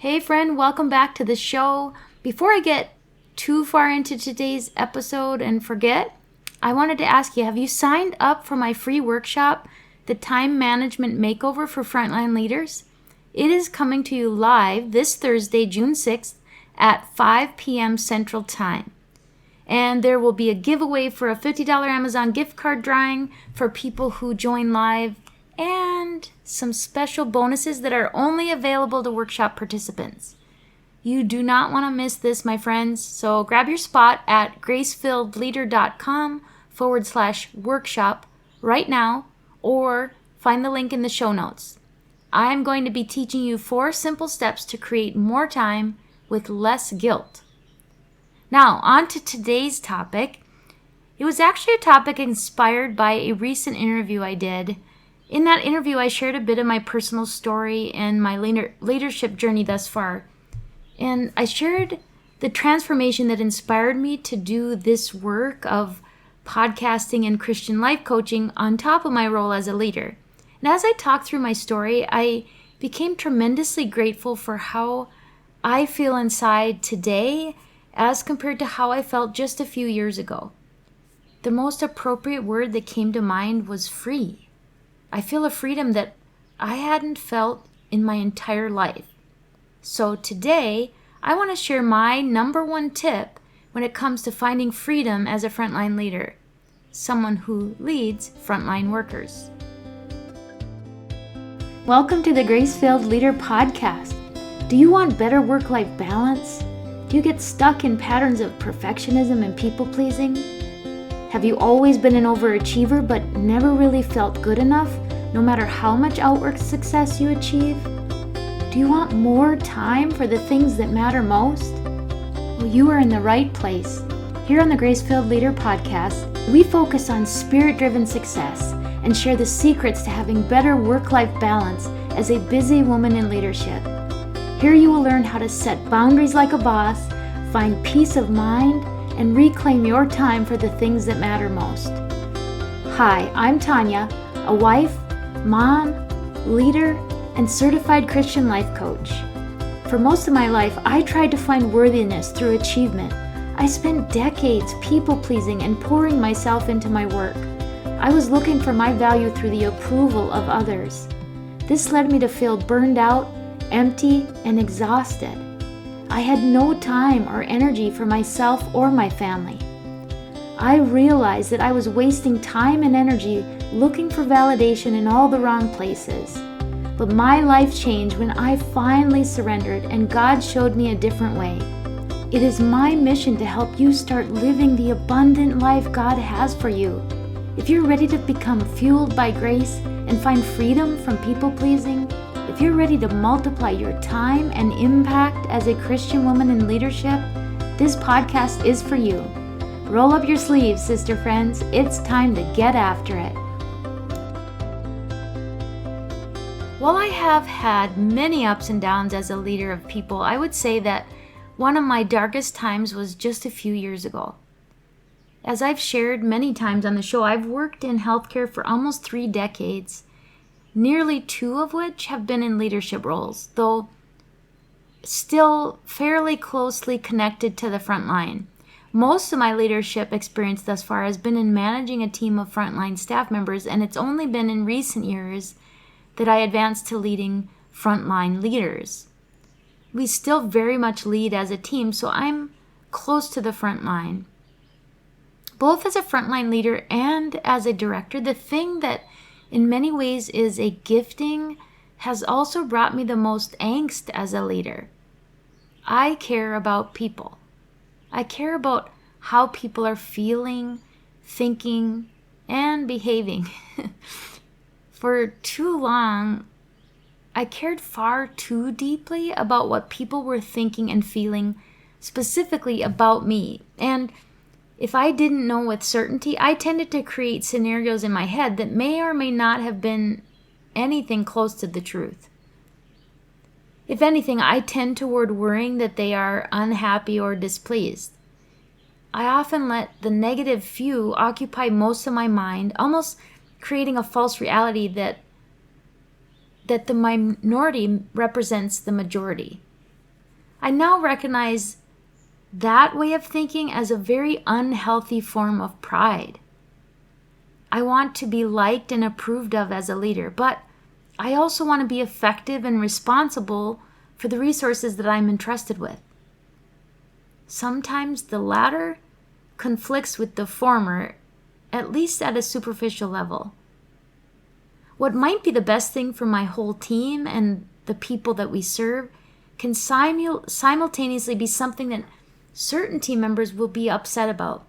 Hey friend, welcome back to the show. Before I get too far into today's episode and forget, I wanted to ask you, have you signed up for my free workshop, The Time Management Makeover for Frontline Leaders? It is coming to you live this Thursday, June 6th at 5 p.m. Central Time. And there will be a giveaway for a $50 Amazon gift card drawing for people who join live, and some special bonuses that are only available to workshop participants. You do not want to miss this, my friends, so grab your spot at gracefilledleader.com/workshop right now, or find the link in the show notes. I'm going to be teaching you 4 simple steps to create more time with less guilt. Now, on to today's topic. It was actually a topic inspired by a recent interview I did. In that interview, I shared a bit of my personal story and my leadership journey thus far. And I shared the transformation that inspired me to do this work of podcasting and Christian life coaching on top of my role as a leader. And as I talked through my story, I became tremendously grateful for how I feel inside today as compared to how I felt just a few years ago. The most appropriate word that came to mind was free. I feel a freedom that I hadn't felt in my entire life. So today, I want to share my number 1 tip when it comes to finding freedom as a frontline leader, someone who leads frontline workers. Welcome to the Grace-Filled Leader Podcast. Do you want better work-life balance? Do you get stuck in patterns of perfectionism and people-pleasing? Have you always been an overachiever but never really felt good enough, no matter how much outwork success you achieve? Do you want more time for the things that matter most? Well, you are in the right place. Here on the Grace-Filled Leader Podcast, we focus on spirit-driven success and share the secrets to having better work-life balance as a busy woman in leadership. Here you will learn how to set boundaries like a boss, find peace of mind, and reclaim your time for the things that matter most. Hi, I'm Tanya, a wife, mom, leader, and certified Christian life coach. For most of my life, I tried to find worthiness through achievement. I spent decades people-pleasing and pouring myself into my work. I was looking for my value through the approval of others. This led me to feel burned out, empty, and exhausted. I had no time or energy for myself or my family. I realized that I was wasting time and energy looking for validation in all the wrong places. But my life changed when I finally surrendered and God showed me a different way. It is my mission to help you start living the abundant life God has for you. If you're ready to become fueled by grace and find freedom from people-pleasing, if you're ready to multiply your time and impact as a Christian woman in leadership, this podcast is for you. Roll up your sleeves, sister friends. It's time to get after it. While I have had many ups and downs as a leader of people, I would say that one of my darkest times was just a few years ago. As I've shared many times on the show, I've worked in healthcare for almost 3 decades, nearly 2 of which have been in leadership roles, though still fairly closely connected to the front line. Most of my leadership experience thus far has been in managing a team of frontline staff members, and it's only been in recent years that I advanced to leading frontline leaders. We still very much lead as a team, so I'm close to the front line. Both as a frontline leader and as a director, the thing that in many ways is a gifting has also brought me the most angst as a leader. I care about people. I care about how people are feeling, thinking, and behaving. For too long, I cared far too deeply about what people were thinking and feeling, specifically about me. And if I didn't know with certainty, I tended to create scenarios in my head that may or may not have been anything close to the truth. If anything, I tend toward worrying that they are unhappy or displeased. I often let the negative few occupy most of my mind, almost creating a false reality that the minority represents the majority. I now recognize that way of thinking as a very unhealthy form of pride. I want to be liked and approved of as a leader, but I also want to be effective and responsible for the resources that I'm entrusted with. Sometimes the latter conflicts with the former, at least at a superficial level. What might be the best thing for my whole team and the people that we serve can simultaneously be something that certain team members will be upset about.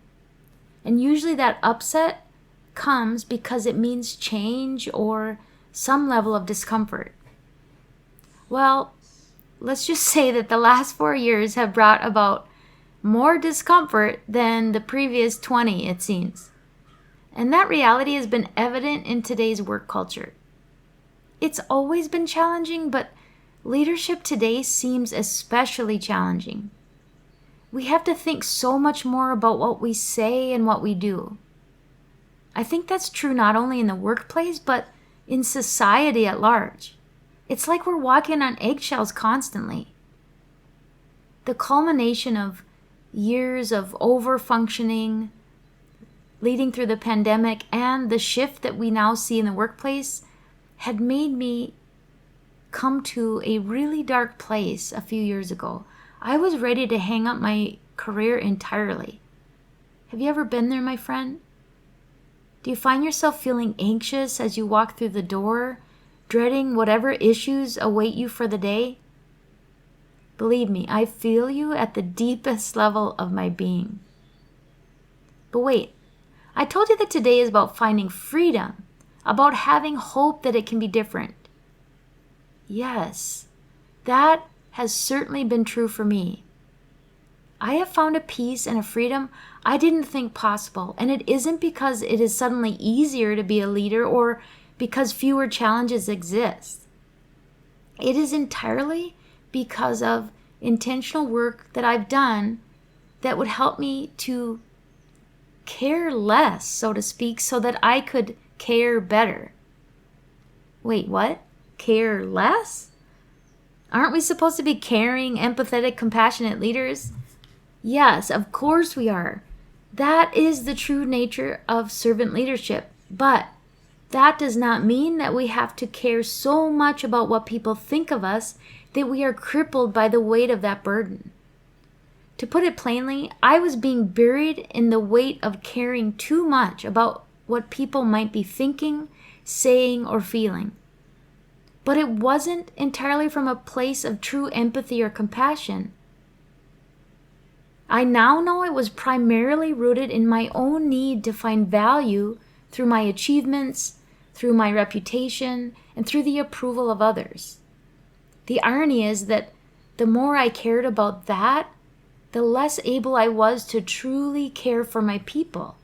And usually that upset comes because it means change or some level of discomfort. Well, let's just say that the last 4 years have brought about more discomfort than the previous 20, it seems. And that reality has been evident in today's work culture. It's always been challenging, but leadership today seems especially challenging. We have to think so much more about what we say and what we do. I think that's true not only in the workplace, but in society at large. It's like we're walking on eggshells constantly. The culmination of years of over-functioning, leading through the pandemic, and the shift that we now see in the workplace had made me come to a really dark place a few years ago. I was ready to hang up my career entirely. Have you ever been there, my friend? Do you find yourself feeling anxious as you walk through the door, dreading whatever issues await you for the day? Believe me, I feel you at the deepest level of my being. But wait, I told you that today is about finding freedom, about having hope that it can be different. Yes, that has certainly been true for me. I have found a peace and a freedom I didn't think possible, and it isn't because it is suddenly easier to be a leader or because fewer challenges exist. It is entirely because of intentional work that I've done that would help me to care less, so to speak, so that I could care better. Wait, what? Care less? Aren't we supposed to be caring, empathetic, compassionate leaders? Yes, of course we are. That is the true nature of servant leadership. But that does not mean that we have to care so much about what people think of us that we are crippled by the weight of that burden. To put it plainly, I was being buried in the weight of caring too much about what people might be thinking, saying, or feeling. But it wasn't entirely from a place of true empathy or compassion. I now know it was primarily rooted in my own need to find value through my achievements, through my reputation, and through the approval of others. The irony is that the more I cared about that, the less able I was to truly care for my people.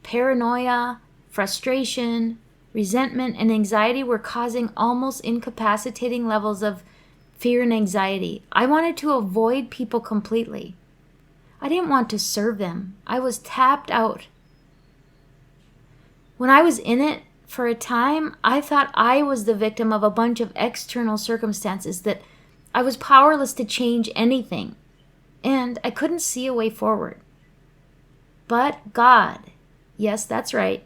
Paranoia, frustration, resentment, and anxiety were causing almost incapacitating levels of fear and anxiety. I wanted to avoid people completely. I didn't want to serve them. I was tapped out. When I was in it for a time, I thought I was the victim of a bunch of external circumstances, that I was powerless to change anything, and I couldn't see a way forward. But God, yes, that's right,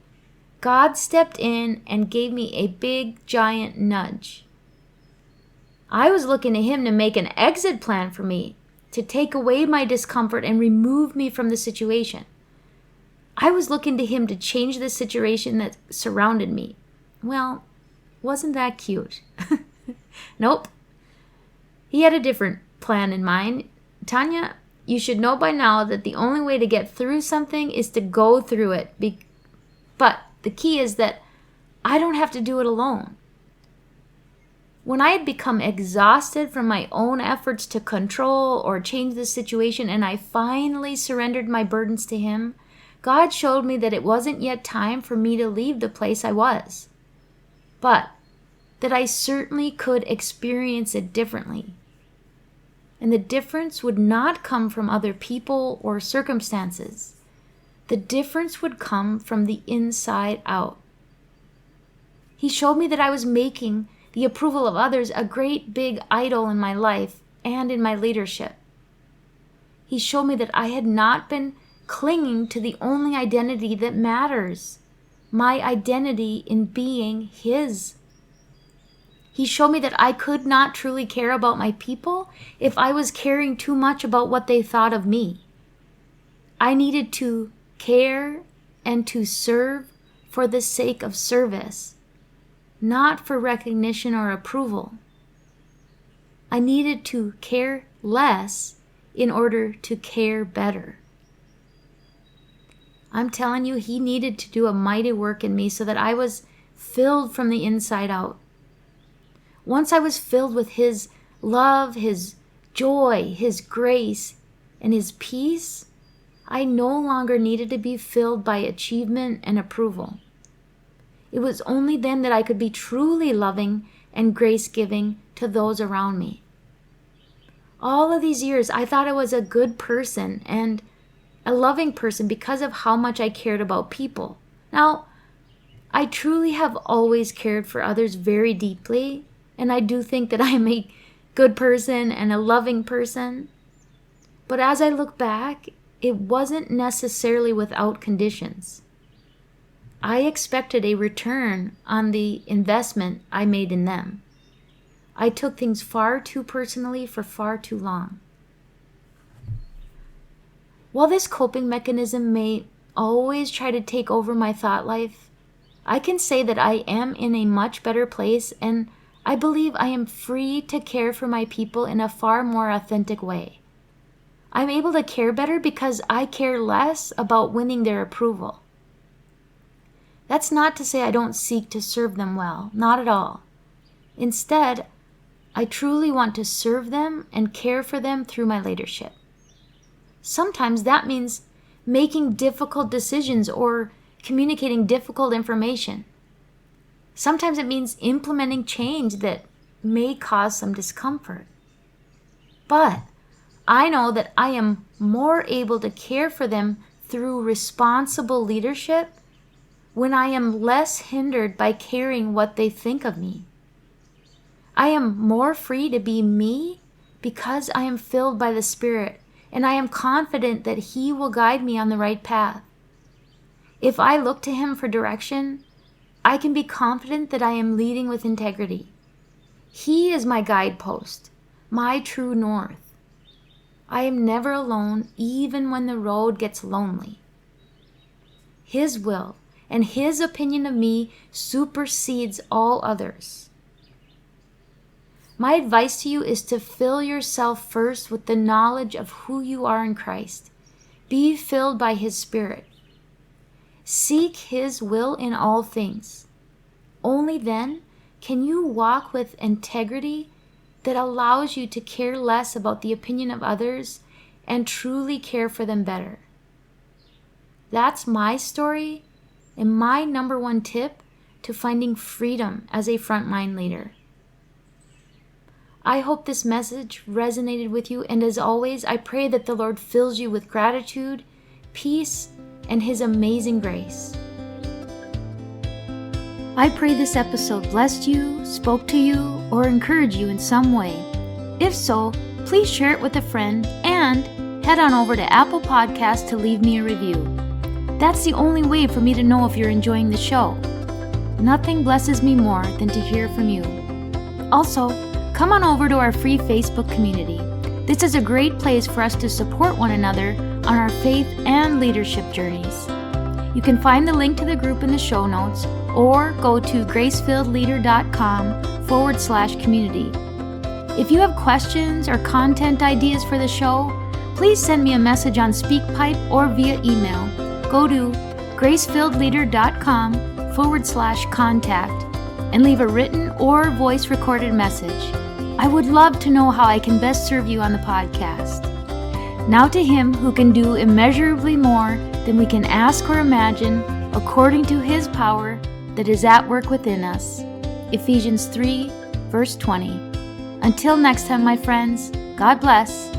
God stepped in and gave me a big, giant nudge. I was looking to Him to make an exit plan for me, to take away my discomfort and remove me from the situation. I was looking to Him to change the situation that surrounded me. Well, wasn't that cute? Nope. He had a different plan in mind. Tanya, you should know by now that the only way to get through something is to go through it. But the key is that I don't have to do it alone. When I had become exhausted from my own efforts to control or change the situation, and I finally surrendered my burdens to Him, God showed me that it wasn't yet time for me to leave the place I was, but that I certainly could experience it differently. And the difference would not come from other people or circumstances. The difference would come from the inside out. He showed me that I was making the approval of others a great big idol in my life, and in my leadership. He showed me that I had not been clinging to the only identity that matters, my identity in being His. He showed me that I could not truly care about my people if I was caring too much about what they thought of me. I needed to care and to serve for the sake of service, not for recognition or approval. I needed to care less in order to care better. I'm telling you, He needed to do a mighty work in me so that I was filled from the inside out. Once I was filled with His love, His joy, His grace, and His peace, I no longer needed to be filled by achievement and approval. It was only then that I could be truly loving and grace-giving to those around me. All of these years, I thought I was a good person and a loving person because of how much I cared about people. Now, I truly have always cared for others very deeply, and I do think that I am a good person and a loving person. But as I look back, it wasn't necessarily without conditions. I expected a return on the investment I made in them. I took things far too personally for far too long. While this coping mechanism may always try to take over my thought life, I can say that I am in a much better place, and I believe I am free to care for my people in a far more authentic way. I'm able to care better because I care less about winning their approval. That's not to say I don't seek to serve them well, not at all. Instead, I truly want to serve them and care for them through my leadership. Sometimes that means making difficult decisions or communicating difficult information. Sometimes it means implementing change that may cause some discomfort. But I know that I am more able to care for them through responsible leadership when I am less hindered by caring what they think of me. I am more free to be me because I am filled by the Spirit, and I am confident that He will guide me on the right path. If I look to Him for direction, I can be confident that I am leading with integrity. He is my guidepost, my true north. I am never alone, even when the road gets lonely. His will and His opinion of me supersedes all others. My advice to you is to fill yourself first with the knowledge of who you are in Christ. Be filled by His Spirit. Seek His will in all things. Only then can you walk with integrity that allows you to care less about the opinion of others and truly care for them better. That's my story and my number one tip to finding freedom as a frontline leader. I hope this message resonated with you, and as always, I pray that the Lord fills you with gratitude, peace, and His amazing grace. I pray this episode blessed you, spoke to you, or encouraged you in some way. If so, please share it with a friend and head on over to Apple Podcasts to leave me a review. That's the only way for me to know if you're enjoying the show. Nothing blesses me more than to hear from you. Also, come on over to our free Facebook community. This is a great place for us to support one another on our faith and leadership journeys. You can find the link to the group in the show notes or go to gracefilledleader.com/community. If you have questions or content ideas for the show, please send me a message on SpeakPipe or via email. Go to gracefilledleader.com/contact and leave a written or voice recorded message. I would love to know how I can best serve you on the podcast. Now to Him who can do immeasurably more than we can ask or imagine, according to His power that is at work within us. Ephesians 3, verse 20. Until next time, my friends, God bless.